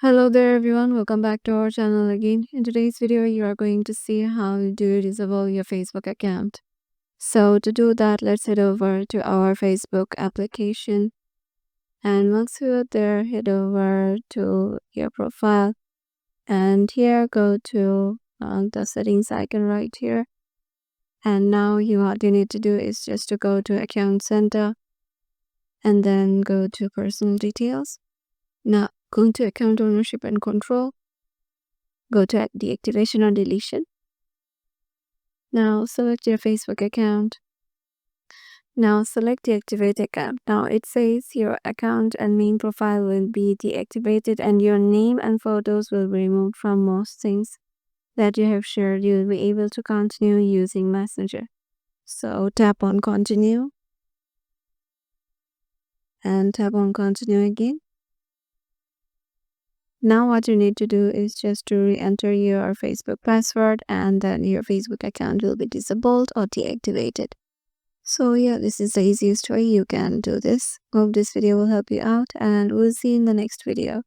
Hello there everyone, welcome back to our channel again. In today's video, you are going to see how to disable your Facebook account. So to do that, let's head over to our Facebook application. And once you're there, head over to your profile. And here, go to the settings icon right here. And now what you need to do is just to go to Account Center. And then go to Personal Details. Now, go to Account Ownership and Control. Go to Deactivation or Deletion. Now select your Facebook account. Now select deactivate account. Now it says your account and main profile will be deactivated and your name and photos will be removed from most things that you have shared. You will be able to continue using Messenger. So tap on continue and tap on continue again. Now what you need to do is just to re-enter your Facebook password and then your Facebook account will be disabled or deactivated. So yeah, this is the easiest way you can do this. Hope this video will help you out and we'll see you in the next video.